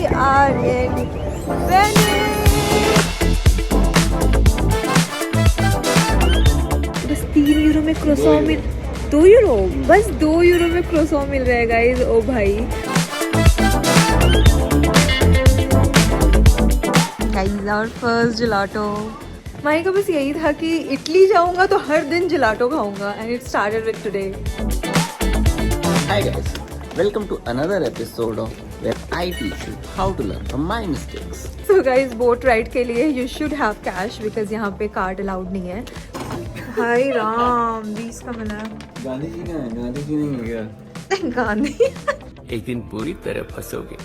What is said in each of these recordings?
are in Venice. बस 3 euro में क्रोसॉ मिल 2 euro बस 2 यूरो में क्रोसॉ मिल रहा है गाइस। ओ भाई गाइस आवर फर्स्ट जिलाटो। माई का बस यही था कि इटली जाऊंगा तो हर दिन जिलाटो खाऊंगा and it started with today. Hi guys, welcome to another episode of where I teach you how to learn from my mistakes. So guys, boat ride के लिए you should have cash because यहाँ पे card allowed नहीं है। हाय राम 20 का मिला। गांधी जी का है, गांधी जी नहीं है क्या? गांधी एक दिन पूरी तरह फंसोगे।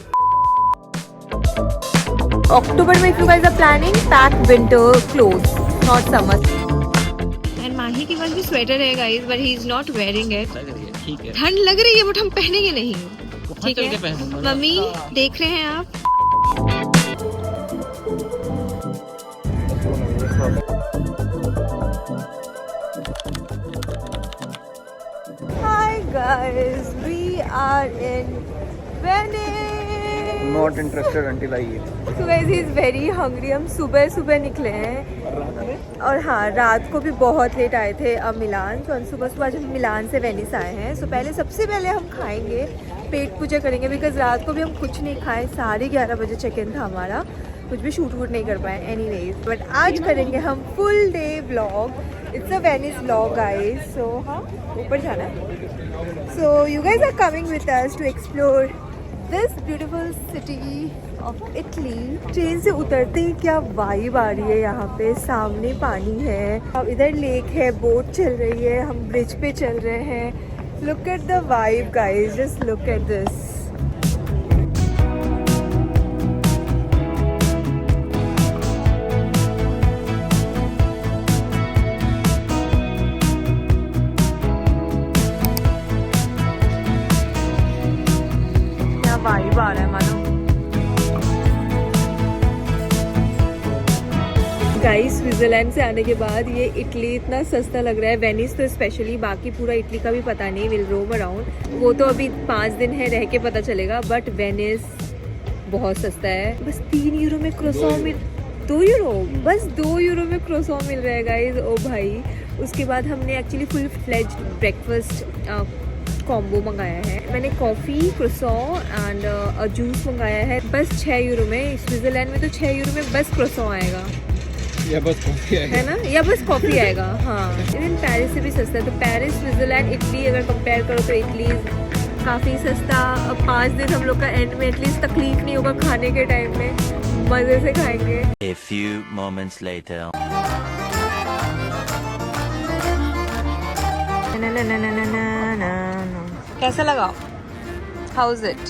अक्टूबर में if you guys are planning, pack winter clothes, not summer. And माही के पास भी स्वेटर है guys, but he is not wearing it. ठीक है। ठंड लग रही है बट हम पहनेंगे नहीं। ठीक है मम्मी देख रहे हैं आप। Hi guys, we are in Venice. Not interested until I eat. So guys, he is very hungry. हम सुबह सुबह निकले हैं और हाँ रात को भी बहुत लेट आए थे अब मिलान। तो सुबह सुबह आज हम मिलान से वेनिस आए हैं। सो पहले सबसे पहले हम खाएंगे, पेट पूजा करेंगे बिकॉज रात को भी हम कुछ नहीं खाए। 11:30 बजे चेक इन था हमारा, कुछ भी शूट वूट नहीं कर पाए एनीवेज। बट आज करेंगे हम full day vlog. It's a Venice vlog guys. So हाँ ऊपर जाना है। So you guys are coming with us to explore this beautiful city of Italy. Train से उतरते ही क्या वाइब आ रही है यहाँ पे। सामने पानी है, अब इधर लेक है, बोट चल रही है, हम ब्रिज पे चल रहे हैं। Look at the vibe guys, just look at this. Vibe आ रहा है मानो। गाइस स्विट्जरलैंड से आने के बाद ये इटली इतना सस्ता लग रहा है। वेनिस तो स्पेशली, बाकी पूरा इटली का भी पता नहीं, विल रोम अराउंड। वो तो अभी 5 दिन है, रह के पता चलेगा। बट वेनिस बहुत सस्ता है। बस 3 यूरो में क्रोसॉ मिल 2 यूरो बस 2 यूरो में क्रोसॉ मिल रहा है गाइस। ओ भाई उसके बाद हमने actually full fledged breakfast combo मंगाया है। मैंने कॉफ़ी, क्रोसॉ एंड जूस मंगाया है बस 6 यूरो में। स्विट्जरलैंड में तो 6 यूरो में बस क्रोसॉ आएगा या बस कॉफी आएगा, है ना, या बस कॉफ़ी आएगा। हाँ इवन पेरिस से भी सस्ता है। तो पेरिस, स्विट्जरलैंड, इटली अगर कंपेयर करो तो इटली काफ़ी सस्ता। अब 5 दिन हम लोग का एंड में एटलीस्ट तकलीफ नहीं होगा खाने के टाइम में, मज़े से खाएंगे। A few moments later. कैसा लगा? How is it?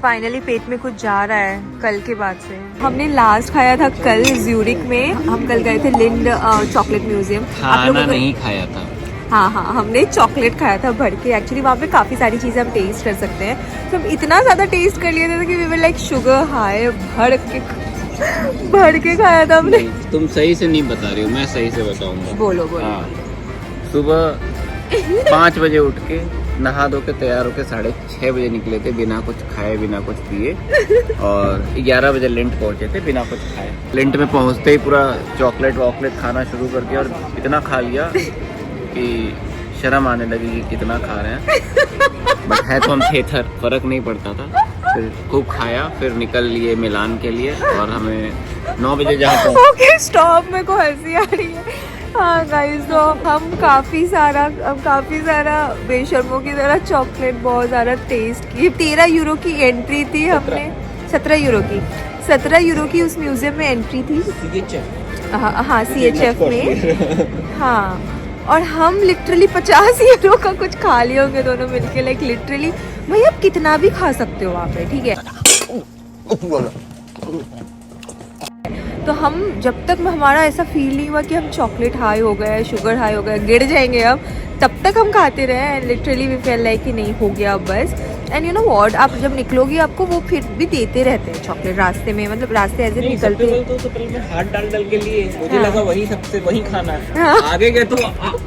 फाइनली पेट में कुछ जा रहा है कल के बाद से। हमने लास्ट खाया था कल ज्यूरिक में। हम कल गए थे लिंड चॉकलेट म्यूजियम। खाना नहीं खाया था। हाँ हमने चॉकलेट खाया था भर के। एक्चुअली वहाँ पे काफ़ी सारी चीज़ें हम टेस्ट कर सकते हैं। तो हम इतना ज़्यादा टेस्ट कर लिए थे कि we were like sugar high. भर के खाया था हमने। तुम सही से नहीं बता रही हो, मैं सही से बताऊंगा। बोलो। हाँ, सुबह 5 बजे उठ के नहा धो के तैयार होके 6:30 बजे निकले थे बिना कुछ खाए बिना कुछ पिए। और 11 बजे लिंट पहुंचे थे बिना कुछ खाए। लिंट में पहुंचते ही पूरा चॉकलेट वॉकलेट खाना शुरू कर दिया और इतना खा लिया कि शर्म आने लगी कि कितना खा रहे हैं। बट है तो हम थेथर, फर्क नहीं पड़ता था। फिर खूब खाया, फिर निकल लिए मिलान के लिए। और हमें 9 बजे जहाँ ओके स्टॉप, मेरे को हंसी आ रही है। हाँ गाइस, तो हम काफ़ी सारा बेशर्मों की तरह चॉकलेट बहुत ज़्यादा टेस्ट की। 13 यूरो की एंट्री थी हमने, 17 यूरो की उस म्यूजियम में एंट्री थी। हाँ CHF में। हाँ और हम लिटरली 50 यूरो का कुछ खा लिए होंगे दोनों मिलके। लाइक लिटरली भाई आप कितना भी खा सकते हो वहाँ पे, ठीक है। तो हम जब तक हमारा ऐसा फील नहीं हुआ कि हम चॉकलेट हाई हो गए, शुगर हाई हो गए, गिर जाएंगे अब, तब तक हम खाते रहे। And literally we feel like कि नहीं हो गया अब बस। एंड यू नो व्हाट, आप जब निकलोगे आपको वो फिर भी देते रहते हैं चॉकलेट रास्ते में, मतलब रास्ते ऐसे निकलते हैं। तो पहले मैं हाथ डाल के लिए मुझे हाँ। लगा वही खाना है। हाँ। आगे गए तो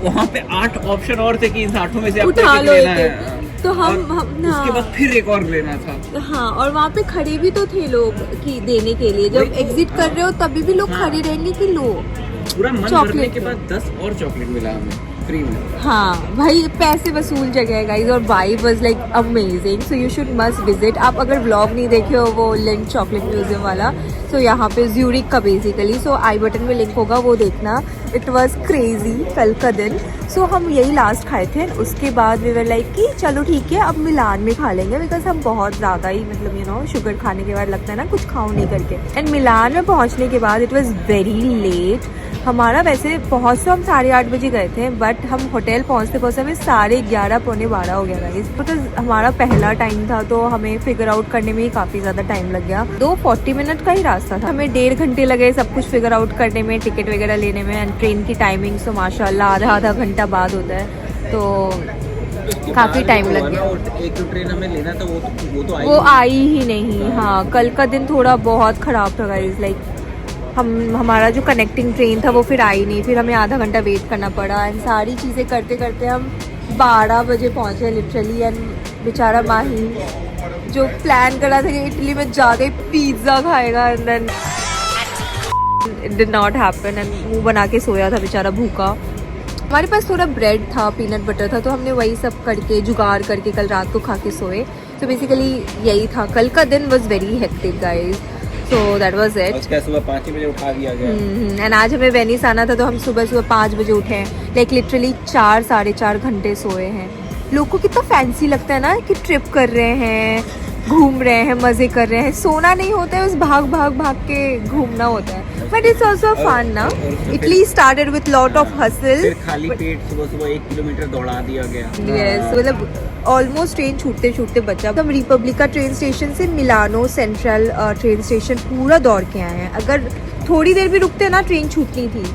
वहाँ पे 8 ऑप्शन और थे कि इन 8 में से आपको उठा एक लो लेना एक। है। तो हम उसके हाँ बाद फिर एक और लेना था। हाँ, और वहाँ पे खड़े भी तो थे लोग कि देने के लिए, जब एग्जिट कर रहे हो तभी भी लोग खड़े रहेंगे कि लो पूरा मन चॉकलेट भरने के बाद 10 और चॉकलेट मिला हमें फ्री में। हाँ भाई, पैसे वसूल जगह है गाइस, और vibe was like amazing, so you should must visit. आप अगर व्लॉग नहीं देखे हो वो लिंक चॉकलेट म्यूजियम वाला, तो यहाँ पे ज्यूरिक का बेसिकली, सो आई बटन में लिंक होगा, वो देखना। इट वाज क्रेजी कल का दिन। सो हम यही लास्ट खाए थे, उसके बाद वी वर लाइक कि चलो ठीक है अब मिलान में खा लेंगे, बिकॉज हम बहुत ज़्यादा ही मतलब यू नो शुगर खाने के बाद लगता है ना कुछ खाओ नहीं करके। एंड मिलान में पहुँचने के बाद इट वॉज वेरी लेट। हमारा वैसे पहुँच तो हम 8:30 बजे गए थे, बट हम होटल पहुँचते पहुँचते हमें 11:30 पौने 12 हो गया गाइस, बिकॉज हमारा पहला टाइम था तो हमें फिगर आउट करने में ही काफ़ी ज़्यादा टाइम लग गया। 40 मिनट का ही रास्ता था, हमें 1.5 घंटे लगे सब कुछ फिगर आउट करने में, टिकट वगैरह लेने में। एंड ट्रेन की टाइमिंग तो माशाल्लाह आधा घंटा बाद होता है, तो काफ़ी टाइम लग गया। एक जो ट्रेन हमें लेना था वो आई ही नहीं। हाँ, कल का दिन थोड़ा बहुत ख़राब था गाइस, लाइक हमारा जो कनेक्टिंग ट्रेन था वो फिर आई नहीं, फिर हमें आधा घंटा वेट करना पड़ा। एंड सारी चीज़ें करते करते हम 12 बजे पहुँचे लिटरली। एंड बेचारा माही जो प्लान करा था कि इटली में जाके पिज़्ज़ा खाएगा, and then it did not happen, and मुँह बना के सोया था बेचारा भूखा। हमारे पास थोड़ा ब्रेड था, पीनट बटर था, तो हमने वही सब करके जुगाड़ करके कल रात को खा के सोए। तो बेसिकली यही था, कल का दिन was very hectic guys, so that was it. सुबह 5 बजे उठा दिया गया। एंड आज हमें वेनिस आना था, तो हम सुबह 5 बजे उठे हैं, लाइक लिटरली 4-4.5 घंटे सोए हैं। लोग को कितना फैंसी लगता है ना कि ट्रिप कर रहे हैं, घूम रहे हैं, मज़े कर रहे हैं। सोना नहीं होता है, बस भाग के घूमना होता है। बट इट्स ऑल्सो फन ना। Italy started with lot of hustle. फिर खाली पेट सुबह 1 किलोमीटर दौड़ा दिया गया। यस, मतलब ऑलमोस्ट ट्रेन छूटते बचा। हम रिपब्लिका ट्रेन स्टेशन से मिलानो सेंट्रल ट्रेन स्टेशन पूरा दौड़ के आए हैं। अगर थोड़ी देर भी रुकते ना ट्रेन छूटनी थी।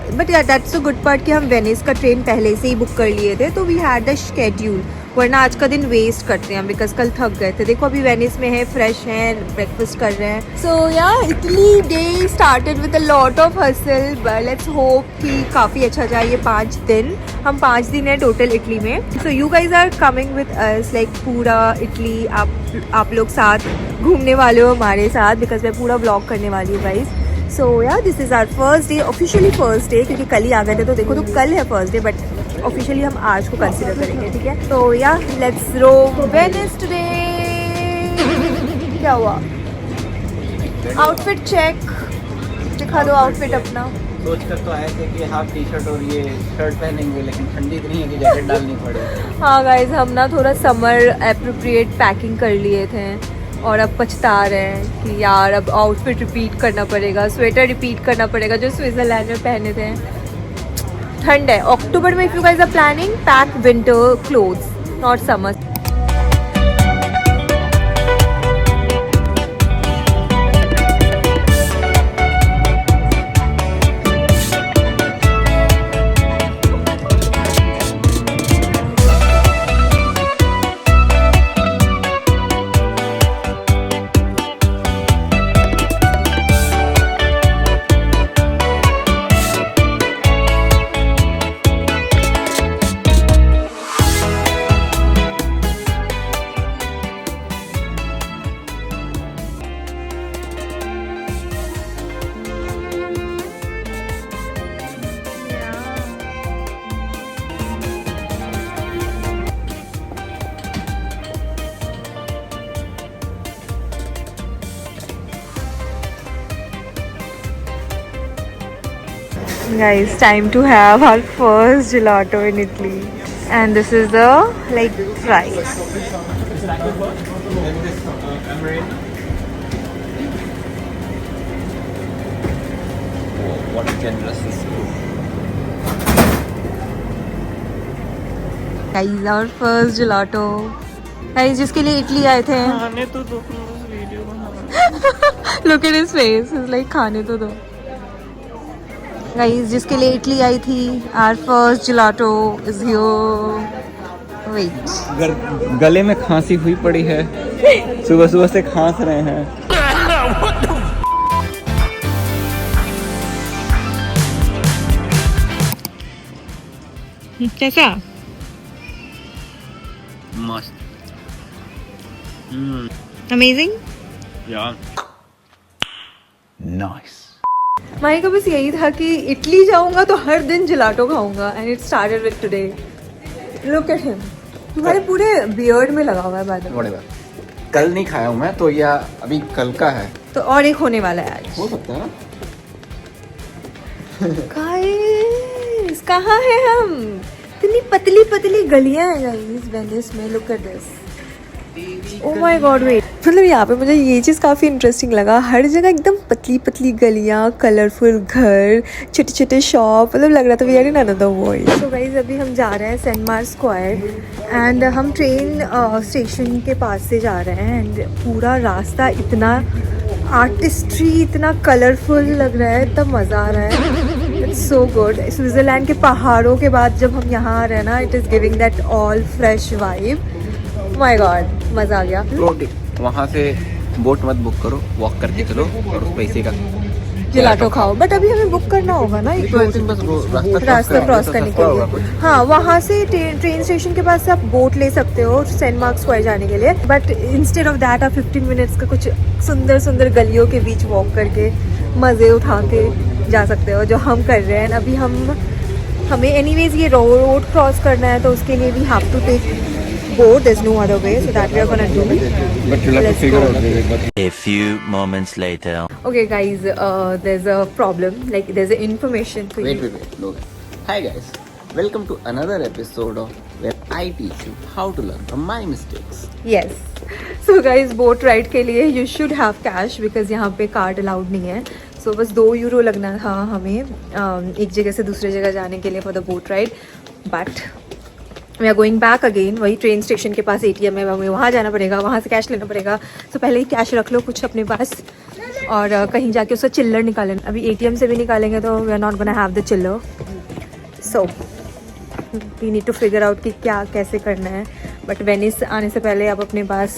But that's a good part कि हम वेनिस का ट्रेन पहले से ही बुक कर लिए थे, तो वी हैड द शेड्यूल, वरना आज का दिन वेस्ट करते हैं बिकॉज कल थक गए थे। देखो अभी वेनिस में है, फ्रेश हैं, ब्रेकफास्ट कर रहे हैं। सो या Italy day started with a lot of hustle, but let's hope कि काफ़ी अच्छा जाए ये 5 दिन। हम 5 दिन हैं टोटल इटली में। So you guys are coming with us, like पूरा इटली आप लोग साथ घूमने वाले हो हमारे साथ, बिकॉज मैं पूरा ब्लॉग करने वाली हूँ guys. So yeah this is our first day, officially first day, क्योंकि कल ही आ गए थे, तो देखो तो कल है फर्स्ट डे, बट ऑफिशियली हम आज को कंसिडर करेंगे, ठीक है। तो या लेट्स रोम वेनिस टुडे। क्या हुआ? आउटफिट चेक, दिखा दो आउटफिट अपना। सोच कर तो आए थे कि हाफ टी शर्ट और ये शर्ट पहनेंगे, लेकिन ठंडी इतनी है कि जैकेट डालनी पड़ेगी। हाँ गाइज, हम ना थोड़ा समर एप्रोप्रिएट पैकिंग कर लिए थे, और अब पछता रहे हैं कि यार अब आउटफिट रिपीट करना पड़ेगा, स्वेटर रिपीट करना पड़ेगा जो स्विट्जरलैंड में पहने थे। ठंड है अक्टूबर में। If you guys are planning, pack winter clothes, not summer. Guys, time to have our first gelato in Italy, and this is the like fries. What a generous system. Guys, our first gelato. Guys, जिसके लिए Italy आए थे, खाने तो दो, video बना। look at his face, he's like खाने तो दो। गाइस, जिसके लिए इटली आई थी, our first gelato is here. Wait, गले में खांसी हुई पड़ी है, सुबह से खांस रहे हैं। कैसा? मस्त। अमेजिंग। माही का बस यही था कि इटली जाऊंगा तो हर दिन जिलाटो खाऊंगा and it started with today. Look at him, तुम्हारे पूरे बियर्ड में लगा हुआ है बाद में। कल नहीं खाया हूँ मैं तो, या अभी कल का है तो और एक होने वाला है आज। हो सकता है ना। गाइस कहाँ है हम? इतनी पतली पतली गलियां हैं गाइस वेनिस में। Look at this, oh my god wait. मतलब यहाँ पे मुझे ये चीज़ काफ़ी इंटरेस्टिंग लगा, हर जगह एकदम पतली पतली गलियाँ, कलरफुल घर, छोटे छोटे शॉप, मतलब लग रहा था we are in another world. So guys अभी हम जा रहे हैं सेंट मार्क स्क्वायर एंड हम ट्रेन स्टेशन के पास से जा रहे हैं एंड पूरा रास्ता इतना आर्टिस्ट्री, इतना कलरफुल लग रहा है, इतना मज़ा आ रहा है। It's so good. स्विट्ज़रलैंड के पहाड़ों के बाद जब हम यहाँ आ रहे हैं ना, it is giving that all fresh vibe. My God मज़ा आ गया। वहाँ से बोट मत बुक करो, वॉक करके चलो और उस पैसे का जिलाटो खाओ। बट अभी हमें बुक करना होगा ना एक बस वो रास्ता क्रॉस करने के लिए। हाँ, वहाँ से ट्रेन स्टेशन के पास से आप बोट ले सकते हो सेंट मार्क स्क्वायर जाने के लिए, बट इंस्टेड ऑफ दैट आप 15 मिनट्स का कुछ सुंदर सुंदर गलियों के बीच वॉक करके मज़े उठा के जा सकते हो, जो हम कर रहे हैं अभी। हमें एनीवेज ये रोड क्रॉस करना है तो उसके लिए we have to take boat. There's no other way, so that we are gonna do. But you'll have to figure out. A few moments later. Okay, guys, there's a problem. Like, there's an information for Wait. you. No. Hi guys, welcome to another episode of where I teach you how to learn from my mistakes. Yes. So guys, boat ride के लिए you should have cash because यहाँ पे card allowed नहीं है. So बस 2 euro लगना था हमें एक जगह से दूसरे जगह जाने के लिए for the boat ride. But we are going back again. वही ट्रेन स्टेशन के पास ATM है, हमें वहाँ जाना पड़ेगा, वहाँ से कैश लेना पड़ेगा। तो पहले ही कैश रख लो कुछ अपने पास और कहीं जाके उसका चिल्लर निकालें। अभी ATM से भी निकालेंगे तो we are not gonna have the chillar, so we need to figure out कि क्या कैसे करना है। बट वेनिस आने से पहले आप अपने पास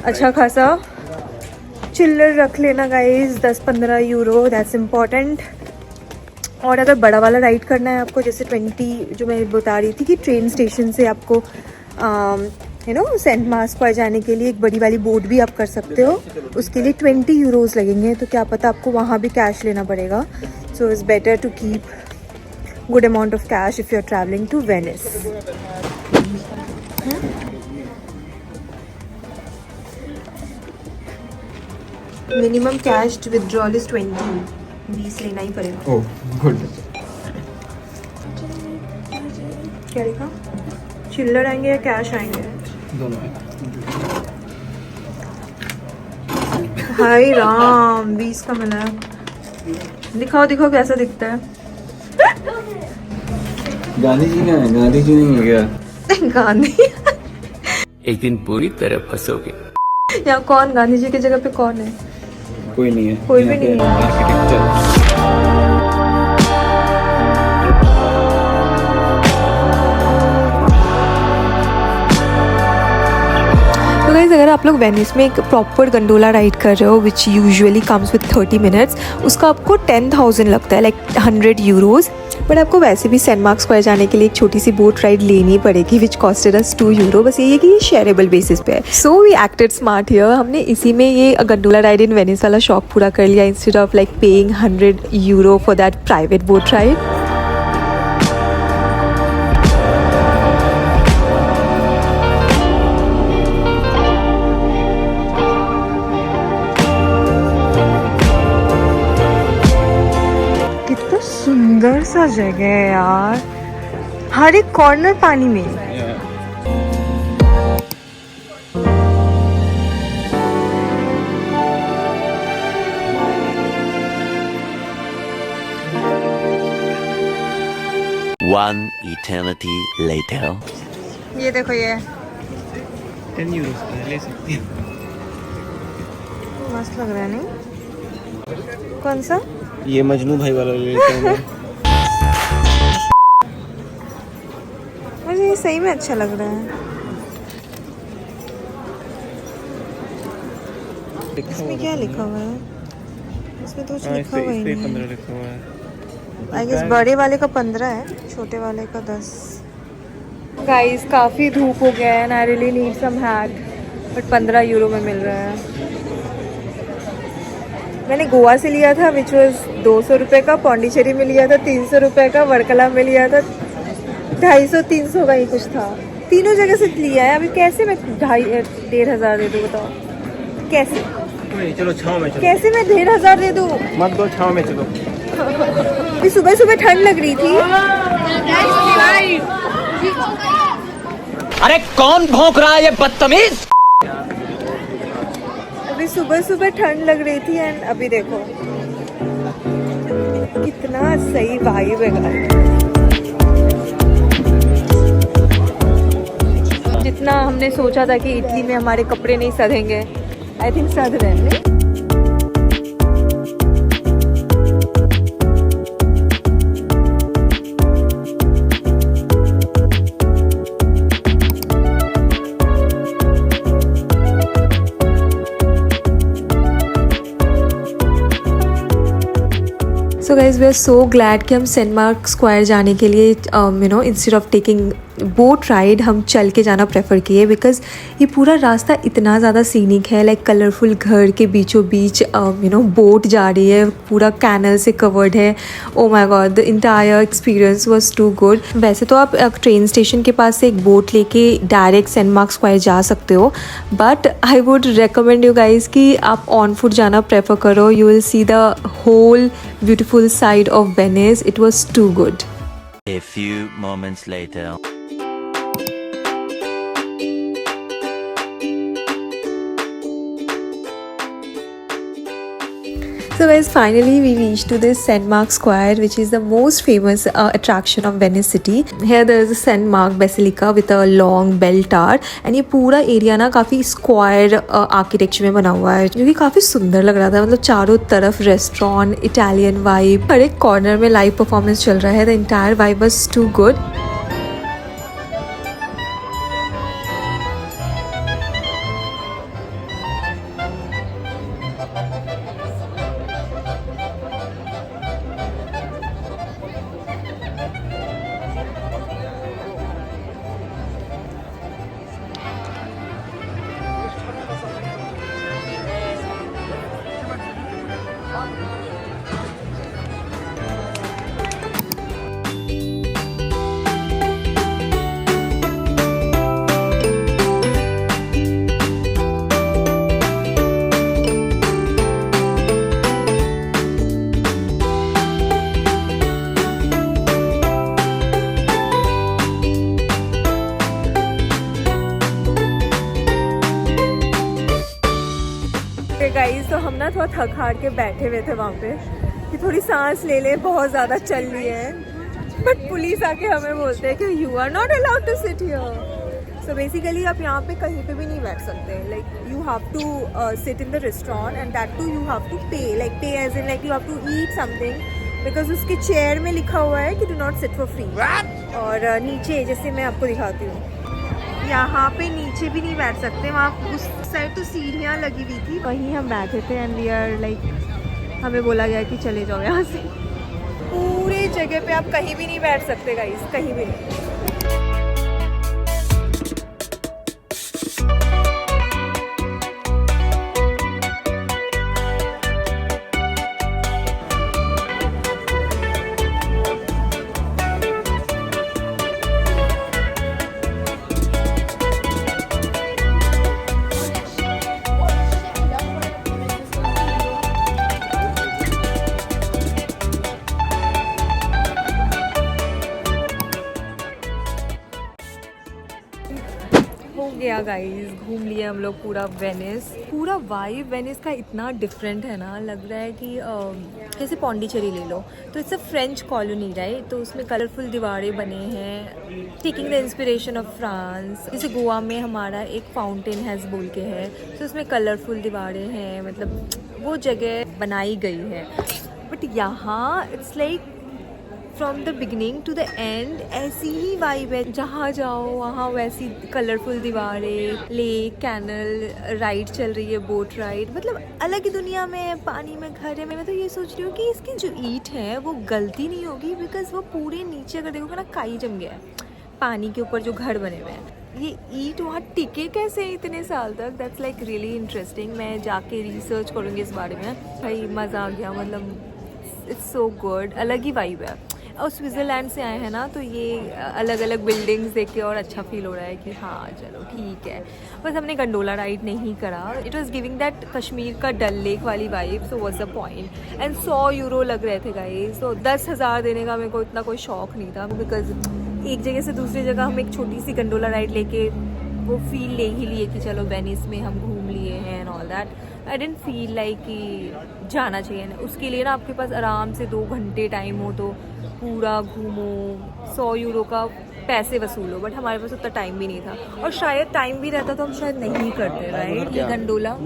अच्छा खासा चिल्लर रख लेना गाइज, 10-15 यूरो, दैट्स इम्पॉर्टेंट। और अगर बड़ा वाला राइड करना है आपको, जैसे 20 जो मैं बता रही थी कि ट्रेन स्टेशन से आपको सेंट मार्क स्क्वायर जाने के लिए एक बड़ी वाली बोट भी आप कर सकते हो, उसके लिए 20 यूरोज़ लगेंगे। तो क्या पता आपको वहाँ भी कैश लेना पड़ेगा। So it's better to keep good amount of cash if you are travelling to Venice. Minimum cash withdrawal is 20 लेना ही पड़ेगा। Oh, good. क्या लिखा? चिल्लर आएंगे या कैश आएंगे? दोनों। हाय राम, 20 का मिला है। दिखाओ कैसा दिखता है। गांधी जी कहाँ है? गांधी जी नहीं है क्या? गांधी एक दिन पूरी तरह फंसोगे। यहाँ कौन गांधी जी की जगह पे कौन है? कोई नहीं है, कोई भी नहीं है। आर्किटेक्चर। तो गाइस अगर आप लोग वेनिस में एक प्रॉपर गंडोला राइड कर रहे हो विच यूजुअली कम्स विद 30 मिनट्स, उसका आपको 10,000 लगता है, लाइक 100 यूरोज़। बट आपको वैसे भी सेंट मार्क स्क्वायर जाने के लिए एक छोटी सी बोट राइड लेनी पड़ेगी विच कॉस्टेड अस 2 यूरो। बस ये है कि ये शेयरेबल बेसिस पे है। So we acted smart here. हमने इसी में ये गंडोला राइड इन वेनिस वाला शौक पूरा कर लिया instead of like paying 100 euro for that private boat ride. सुंदर सा जगह है यार, हर एक कॉर्नर पानी में। One eternity later. ये देखो, ये 10 यूरो का ले सकती है। मस्त लग रहा है नहीं? कौन सा? ये मजनू भाई वाला ले लेते हैं। मुझे ये सही में अच्छा लग रहा है। इसमें क्या लिखा हुआ है? इसमें तो कुछ लिखा हुआ ही नहीं है। 15 लिखा हुआ है। आई गेस बड़े वाले का 15 है, छोटे वाले का 10। गाइस काफ़ी धूप हो गया है and I really need some hat. But 15 euro में मिल रहा है। मैंने गोवा से लिया था विच वॉज 200 रुपये का, पौंडीचेरी में लिया था 300 रुपये का, वर्कला में लिया था 250-300 का ही कुछ था। तीनों जगह से लिया है। अभी कैसे मैं 1,500 दे दूँ बताओ? कैसे? चलो छाँव में चलो। कैसे मैं 1,500 दे दूँ? मत दो, छाँव में चलो। अभी सुबह सुबह ठंड लग रही थी। अरे कौन भौंक रहा है ये बदतमीज? अभी सुबह सुबह ठंड लग रही थी एंड अभी देखो कितना सही वाइब है गाइस। जितना हमने सोचा था कि इटली में हमारे कपड़े नहीं सधेंगे, आई थिंक सध रहे हैं। So guys we are so glad कि हम सेंट मार्क स्क्वायर जाने के लिए instead of taking boat ride हम चल के जाना प्रेफर किए, बिकॉज ये पूरा रास्ता इतना ज़्यादा सीनिक है। लाइक कलरफुल घर के बीचों बीच बोट जा रही है, पूरा कैनल से कवर्ड है। Oh my god, the entire experience was too good. वैसे तो आप ट्रेन स्टेशन के पास से एक बोट लेके डायरेक्ट सेंट मार्क स्क्वायर जा सकते हो, but I would recommend you guys कि आप ऑन फुट जाना प्रेफर करो। You will see the whole beautiful side of Venice. It was too good. A few moments later. So guys, finally we reached to this St. Mark Square, which is the most famous attraction of Venice city. Here there is a St. Mark Basilica with a long bell tower, and ये पूरा area ना काफ़ी square architecture में बना हुआ है, जो कि काफ़ी सुंदर लग रहा था। मतलब चारों तरफ रेस्टोरेंट, इटालियन वाइब, हर एक कॉर्नर में लाइव परफॉर्मेंस चल रहा है। The entire vibe was too good. Guys तो हम ना थोड़ा थक हार के बैठे हुए थे वहाँ पे कि थोड़ी सांस ले ले, बहुत ज़्यादा चल लिए है। बट पुलिस आके हमें बोलते हैं कि you are not allowed to sit here. So basically आप यहाँ पे कहीं पे भी नहीं बैठ सकते। Like you have to sit in the restaurant and that too you have to pay, like pay as in like you have to eat something, because उसके चेयर में लिखा हुआ है कि do not sit for free. और नीचे जैसे मैं आपको दिखाती हूँ, यहाँ पे नीचे भी नहीं बैठ सकते। वहाँ उस साइड तो सीढ़ियाँ लगी हुई थी, वहीं हम बैठे थे एंड वी आर लाइक, हमें बोला गया कि चले जाओ यहाँ से। पूरे जगह पे आप कहीं भी नहीं बैठ सकते गाइस, कहीं भी नहीं। गया गाइस, घूम लिया हम लोग पूरा वेनिस। पूरा वाइब वेनिस का इतना डिफरेंट है ना, लग रहा है कि जैसे पौंडीचेरी ले लो तो it's a French colony right, तो उसमें कलरफुल दीवारें बने हैं taking the inspiration of France. जैसे गोवा में हमारा एक फाउंटेन हैज़ बोल के है, तो उसमें कलरफुल दीवारें हैं, मतलब वो जगह बनाई गई है। बट यहाँ it's like from the beginning to the end ऐसी ही वाइब है, जहाँ जाओ वहाँ वैसी कलरफुल दीवारें, लेक, कैनल, राइड चल रही है, बोट राइड, मतलब अलग ही दुनिया में, पानी में, घर है। मैं तो ये सोच रही हूँ कि इसकी जो ईंट है वो गलती नहीं होगी, बिकॉज वो पूरे नीचे अगर देखोगे ना काई जम गया है पानी के ऊपर जो घर बने हुए हैं। ये ईट वहाँ टिके कैसे हैं इतने साल तक, दैट्स लाइक रियली इंटरेस्टिंग। मैं जाके रिसर्च करूँगी इस बारे में। भाई मज़ा आ गया, मतलब इट्स सो गुड, अलग ही वाइब है। और स्विट्ज़रलैंड से आए हैं ना, तो ये अलग अलग बिल्डिंग्स देख के और अच्छा फील हो रहा है कि हाँ चलो ठीक है। बस हमने गंडोला राइड नहीं करा, it was giving that Kashmir का डल लेक वाली vibe, so what's the point. And 100 euro लग रहे थे गाइस, तो 10,000 देने का मेरे को इतना कोई शौक नहीं था, बिकॉज एक जगह से दूसरी जगह हम एक छोटी सी गंडोला राइड लेके वो फील ले ही लिए कि चलो वेनिस में हम घूम लिए हैं and all that. I didn't feel like कि जाना चाहिए ना, उसके लिए ना आपके पास आराम से 2 घंटे टाइम हो तो पूरा घूमो, 100 यूरो का पैसे वसूलो। बट हमारे पास उतना टाइम भी नहीं था, और शायद टाइम भी रहता तो हम शायद नहीं करते, राइट? ये गंडोला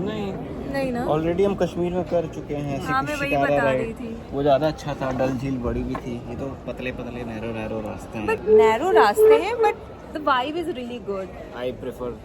नहीं ना, ऑलरेडी हम कश्मीर में कर चुके हैं। हाँ मैं वही बता रही थी, वो ज़्यादा अच्छा था, डल झील बड़ी भी थी। ये तो पतले पतले नैरो रास्ते हैं, बट नैरो रास्ते हैं, but the vibe is really good. I prefer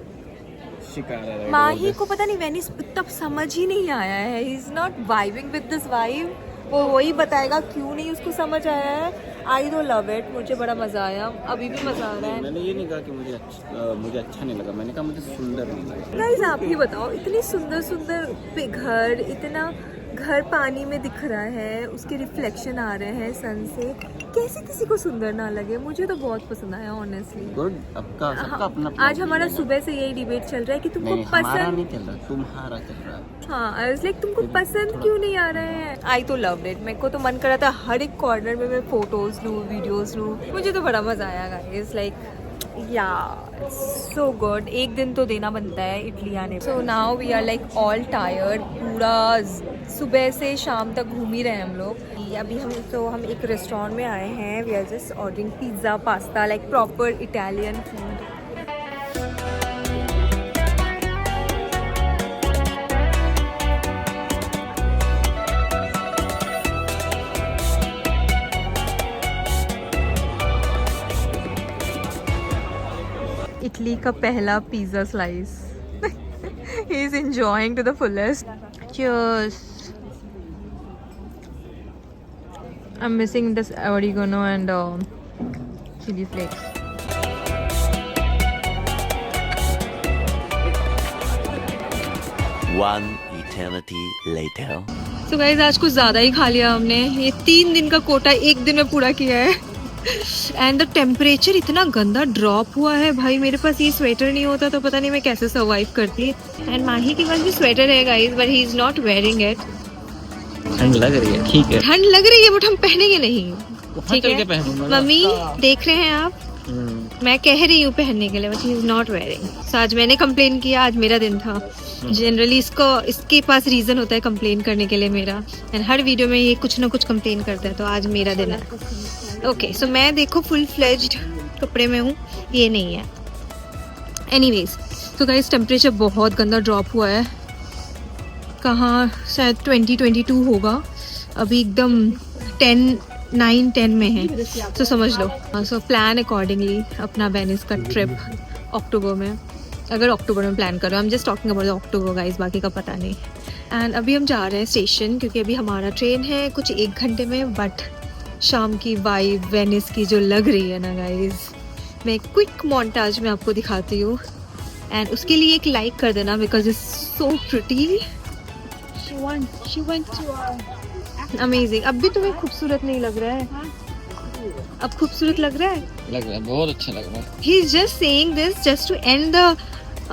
shikara ride. Mahi को पता नहीं वेनिस तब समझ ही नहीं आया है, he is not vibing with this vibe. वो वही बताएगा क्यों नहीं उसको समझ आया है। आई डो लव इट, मुझे बड़ा मज़ा आया, अभी भी मज़ा आ रहा है। मैंने ये नहीं कहा कि मुझे अच्छा नहीं लगा, मैंने कहा मुझे सुंदर नहीं लगा। गाइस आप ही बताओ, इतनी सुंदर सुंदर घर, इतना घर पानी में दिख रहा है, उसके रिफ्लेक्शन आ रहे हैं सन से, कैसे किसी को सुंदर ना लगे? मुझे तो बहुत पसंद आया ऑनेस्टली। गुड, सबका अपना आज हमारा सुबह से यही डिबेट चल रहा है कि तुमको नहीं, हमारा पसंद नहीं चल रहा, तुम्हारा चल रहा है। हाँ, आई वाज लाइक तुमको पसंद क्यों नहीं आ रहे हैं? आई तो लव इट, मेरे को तो मन कर रहा था हर एक कॉर्नर में मैं फोटोज लूँ, वीडियोस लूँ। मुझे तो बड़ा मजा आया गाइस, लाइक या सो गुड। एक दिन तो देना बनता है इटली आने। So now we are like all tired, पूरा सुबह से शाम तक घूम ही रहे हैं हम लोग। अभी हम एक रेस्टोरेंट में आए हैं, we are just ordering pizza pasta, like proper Italian food. Italy का पहला pizza slice. He is enjoying to the fullest. Cheers. I am missing this oregano and chilli flakes. One eternity later. So guys, आज कुछ ज़्यादा ही खा लिया हमने। ये 3 दिन का कोटा 1 दिन में पूरा किया है। एंड द टेम्परेचर इतना गंदा ड्रॉप हुआ है भाई, मेरे पास ये स्वेटर नहीं होता तो पता नहीं मैं कैसे सर्वाइव करती। एंड माही के पास भी स्वेटर है guys, but he is not wearing it. ठंड लग रही है, ठीक है, ठंड लग रही है, बट हम पहनेंगे नहीं, ठीक है? मम्मी देख रहे हैं आप, मैं कह रही हूँ पहनने के लिए, but he is not wearing. So आज मैंने कंप्लेन किया, आज मेरा दिन था। जनरली इसके पास रीजन होता है कंप्लेन करने के लिए मेरा, एंड हर वीडियो में ये कुछ ना कुछ कंप्लेन करता है, तो आज मेरा दिन है। ओके, सो मैं देखो फुल फ्लेज्ड कपड़े में हूँ, ये नहीं है। एनीवेज, तो गाइस टेम्परेचर बहुत गंदा ड्रॉप हुआ है, कहाँ शायद 20-22 होगा, अभी एकदम 9-10 में है, तो समझ लो। सो प्लान अकॉर्डिंगली अपना वेनिस का ट्रिप अक्टूबर में, अगर अक्टूबर में प्लान करो, I am just talking about October guys, बाकी का पता नहीं। एंड अभी हम जा रहे हैं स्टेशन, क्योंकि अभी हमारा ट्रेन है कुछ 1 घंटे में। बट शाम की वाइब वेनिस की जो लग रही है ना गाइस, मैं क्विक मोन्टाज में आपको दिखाती हूँ, एंड उसके लिए एक लाइक कर देना, because it's so pretty, amazing. अब भी तुम्हें खूबसूरत नहीं लग रहा है? अब खूबसूरत लग रहा है? लग रहा है, बहुत अच्छा लग रहा है। He is just saying this just to end the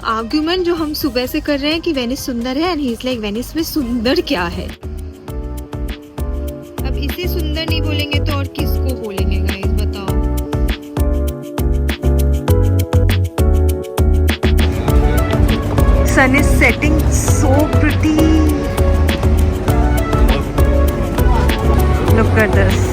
argument जो हम सुबह से कर रहे हैं कि वेनिस सुंदर है, and he is like Venice में सुंदर क्या है? अब इसे सुंदर नहीं बोलेंगे तो और किसको बोलेंगे गाइस, बताओ। Sun is setting so pretty. Look at this.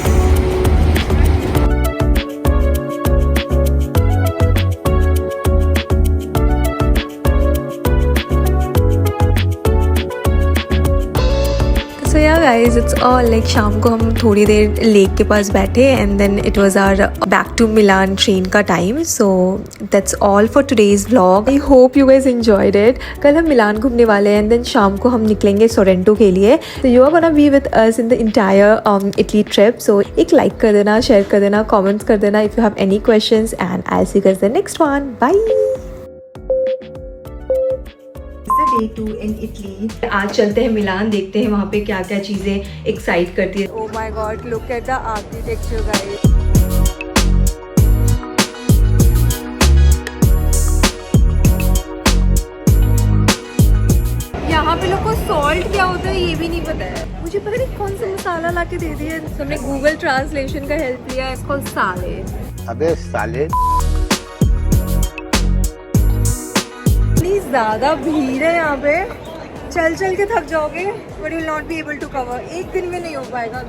So yeah guys, it's all like शाम को हम थोड़ी देर लेक के पास बैठे, and then it was our back to Milan train का time. So that's all for today's vlog. I hope you guys enjoyed it. कल हम मिलान घूमने वाले हैं, एंड देन शाम को हम निकलेंगे सोरेंटो के लिए। तो you are gonna be with us in the entire Italy trip. So एक लाइक कर देना, शेयर कर देना, कॉमेंट्स कर देना if you have any questions, and I see you guys the next one. Bye. Two in Italy. आज चलते हैं मिलान, देखते हैं वहाँ पे क्या क्या चीजें एक्साइट करती है। ओह my God, look at the architecture guys. यहाँ पे लोग को सॉल्ट क्या होता है ये भी नहीं पता है। मुझे पता नहीं कौन सा मसाला ला के दे दिया। हमने गूगल ट्रांसलेशन का हेल्प लिया। इसको साले। अबे साले। इतनी ज्यादा भीड़ है यहाँ पे, चल चल के थक जाओगे। But you will not be able to cover, एक दिन में नहीं हो पाएगा।